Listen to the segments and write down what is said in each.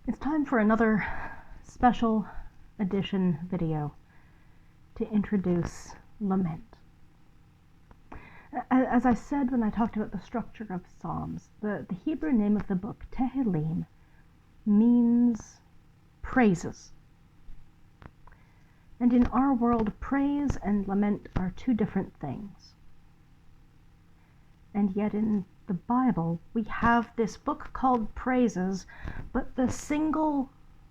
It's time for another special edition video to introduce lament. As I said when I talked about the structure of Psalms, the Hebrew name of the book, Tehillim, means praises. And in our world, praise and lament are two different things. And yet in the Bible, we have this book called Praises, but the single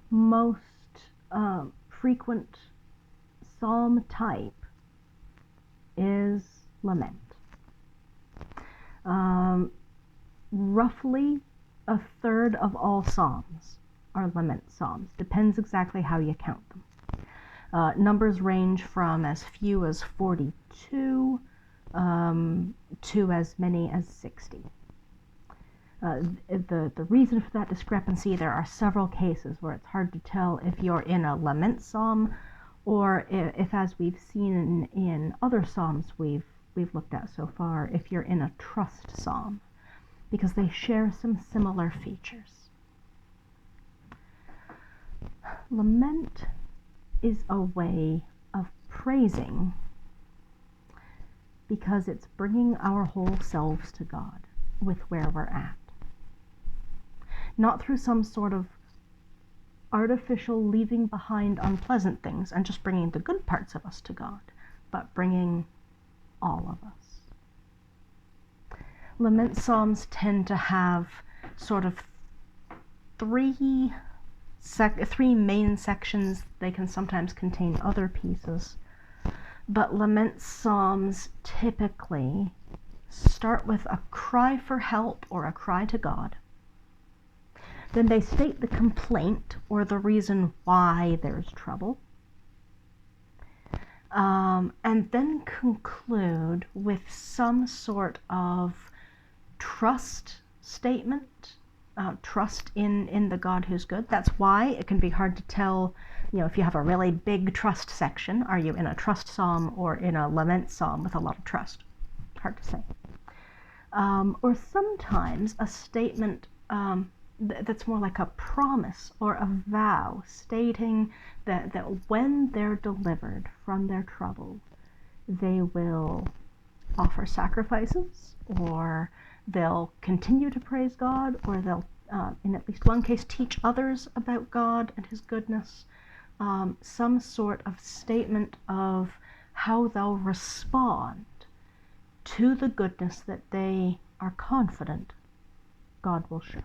most frequent psalm type is lament. Roughly a third of all psalms are lament psalms. Depends exactly how you count them. Numbers range from as few as 42 to as many as 60. The reason for that discrepancy, there are several cases where it's hard to tell if you're in a lament psalm or if as we've seen in other psalms we've looked at so far, if you're in a trust psalm, because they share some similar features. Lament is a way of praising because it's bringing our whole selves to God with where we're at. Not through some sort of artificial leaving behind unpleasant things and just bringing the good parts of us to God, but bringing all of us. Lament psalms tend to have sort of three main sections. They can sometimes contain other pieces. But lament psalms typically start with a cry for help or a cry to God. Then they state the complaint or the reason why there's trouble. And then conclude with some sort of trust statement, trust in the God who's good. That's why it can be hard to tell, if you have a really big trust section, are you in a trust psalm or in a lament psalm with a lot of trust? Hard to say. Or sometimes a statement that's more like a promise or a vow, stating that when they're delivered from their trouble, they will offer sacrifices, or they'll continue to praise God, or they'll, in at least one case, teach others about God and His goodness. Some sort of statement of how they'll respond to the goodness that they are confident God will show.